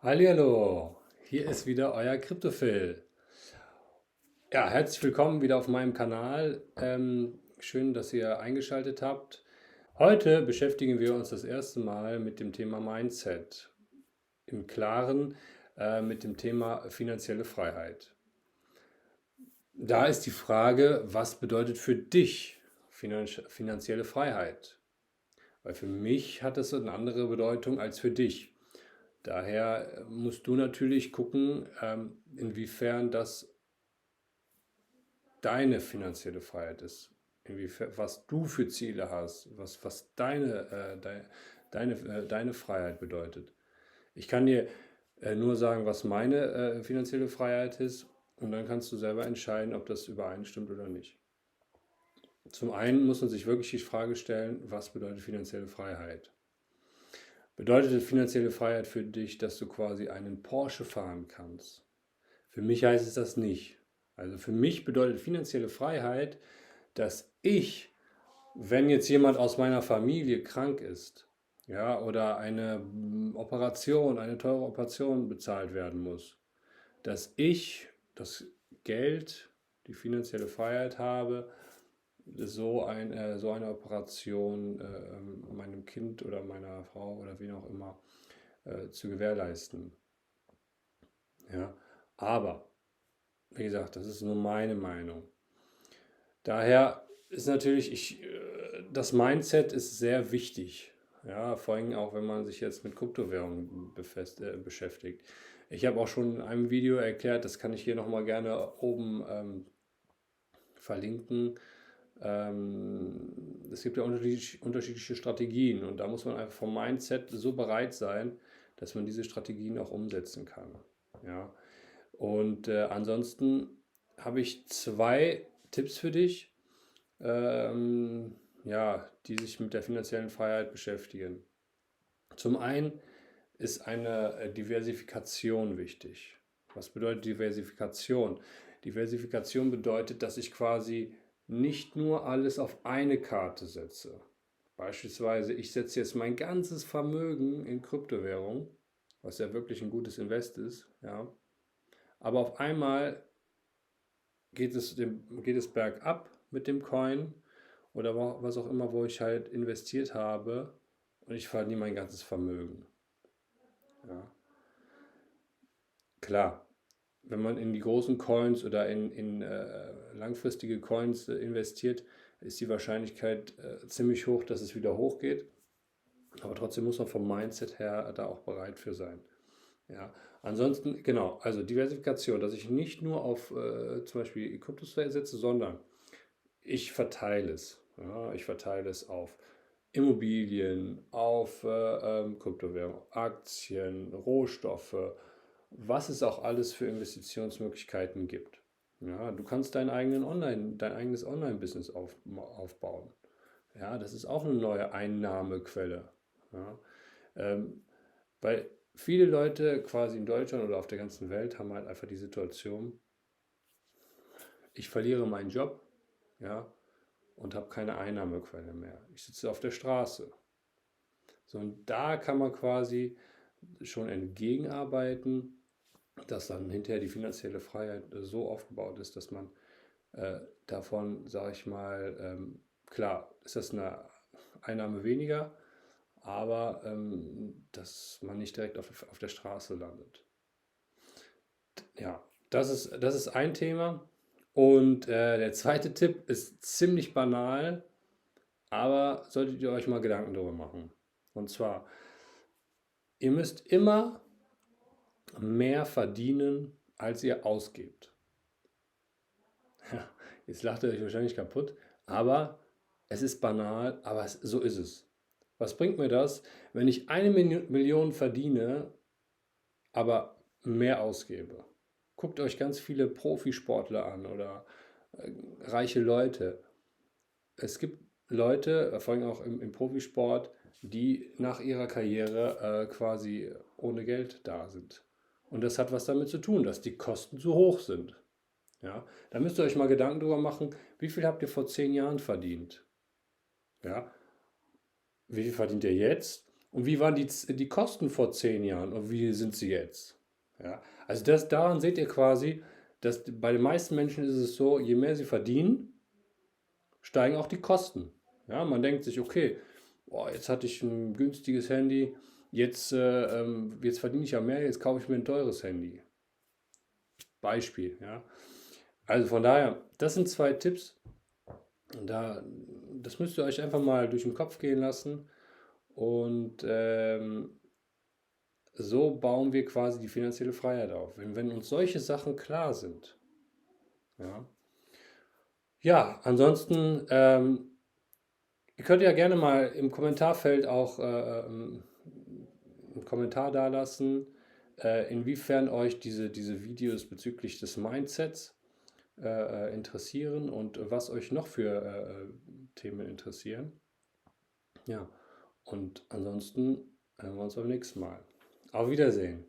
Hallihallo, hier ist wieder euer Kryptophil. Ja, herzlich willkommen wieder auf meinem Kanal. Schön, dass ihr eingeschaltet habt. Heute beschäftigen wir uns das erste Mal mit dem Thema Mindset. Im Klaren mit dem Thema finanzielle Freiheit. Da ist die Frage, was bedeutet für dich finanzielle Freiheit? Weil für mich hat es eine andere Bedeutung als für dich. Daher musst du natürlich gucken, inwiefern das deine finanzielle Freiheit ist. Inwiefern, was du für Ziele hast, was deine Freiheit bedeutet. Ich kann dir nur sagen, was meine finanzielle Freiheit ist, und dann kannst du selber entscheiden, ob das übereinstimmt oder nicht. Zum einen muss man sich wirklich die Frage stellen, was bedeutet finanzielle Freiheit? Bedeutet finanzielle Freiheit für dich, dass du quasi einen Porsche fahren kannst? Für mich heißt es das nicht. Also für mich bedeutet finanzielle Freiheit, dass ich, wenn jetzt jemand aus meiner Familie krank ist, ja, oder eine Operation, eine teure Operation bezahlt werden muss, dass ich das Geld, die finanzielle Freiheit habe, so eine Operation meinem Kind oder meiner Frau oder wen auch immer zu gewährleisten. Ja, aber wie gesagt, das ist nur meine Meinung. Daher ist natürlich, das Mindset ist sehr wichtig. Ja, vor allem auch, wenn man sich jetzt mit Kryptowährungen beschäftigt. Ich habe auch schon in einem Video erklärt, das kann ich hier nochmal gerne oben verlinken. Es gibt ja unterschiedliche Strategien, und da muss man einfach vom Mindset so bereit sein, dass man diese Strategien auch umsetzen kann. Ja. Und ansonsten habe ich zwei Tipps für dich, ja, die sich mit der finanziellen Freiheit beschäftigen. Zum einen ist eine Diversifikation wichtig. Was bedeutet Diversifikation? Diversifikation bedeutet, dass ich quasi nicht nur alles auf eine Karte setze. Beispielsweise, ich setze jetzt mein ganzes Vermögen in Kryptowährung, was ja wirklich ein gutes Invest ist, ja. Aber auf einmal geht es bergab mit dem Coin oder was auch immer, wo ich halt investiert habe, und ich verliere mein ganzes Vermögen. Ja. Klar, wenn man in die großen Coins oder in langfristige Coins investiert, ist die Wahrscheinlichkeit ziemlich hoch, dass es wieder hochgeht. Aber trotzdem muss man vom Mindset her da auch bereit für sein. Ja, ansonsten, genau, also Diversifikation, dass ich nicht nur auf zum Beispiel Kryptos setze, sondern ich verteile es. Ja, ich verteile es auf Immobilien, auf Kryptowährungen, Aktien, Rohstoffe, was es auch alles für Investitionsmöglichkeiten gibt. Ja, du kannst dein eigenes Online-Business aufbauen. Ja, das ist auch eine neue Einnahmequelle. Ja, ähm, weil viele Leute quasi in Deutschland oder auf der ganzen Welt haben halt einfach die Situation, ich verliere meinen Job, ja, und habe keine Einnahmequelle mehr. Ich sitze auf der Straße. So, und da kann man quasi schon entgegenarbeiten, dass dann hinterher die finanzielle Freiheit so aufgebaut ist, dass man davon, sage ich mal, klar, ist das eine Einnahme weniger, aber dass man nicht direkt auf der Straße landet. Ja, das ist ein Thema. Und der zweite Tipp ist ziemlich banal, aber solltet ihr euch mal Gedanken darüber machen. Und zwar, ihr müsst immer mehr verdienen, als ihr ausgebt. Ja, jetzt lacht ihr euch wahrscheinlich kaputt, aber es ist banal, aber so ist es. Was bringt mir das, wenn ich eine Million verdiene, aber mehr ausgebe? Guckt euch ganz viele Profisportler an oder reiche Leute. Es gibt Leute, vor allem auch im Profisport, die nach ihrer Karriere quasi ohne Geld da sind. Und das hat was damit zu tun, dass die Kosten zu hoch sind. Ja, da müsst ihr euch mal Gedanken drüber machen, wie viel habt ihr vor 10 Jahren verdient? Ja, wie viel verdient ihr jetzt? und wie waren die Kosten vor 10 Jahren und wie sind sie jetzt? Ja, also daran seht ihr quasi, dass bei den meisten Menschen ist es so, je mehr sie verdienen, steigen auch die Kosten. Ja, man denkt sich, okay, boah, jetzt hatte ich ein günstiges Handy, jetzt verdiene ich ja mehr, jetzt kaufe ich mir ein teures Handy. Beispiel, ja. Also von daher, das sind 2 Tipps. Das müsst ihr euch einfach mal durch den Kopf gehen lassen. Und so bauen wir quasi die finanzielle Freiheit auf. Wenn uns solche Sachen klar sind. Ja, ja, ansonsten, ihr könnt ja gerne mal im Kommentarfeld auch einen Kommentar dalassen, inwiefern euch diese Videos bezüglich des Mindsets interessieren und was euch noch für Themen interessieren. Ja, und ansonsten hören wir uns beim nächsten Mal. Auf Wiedersehen.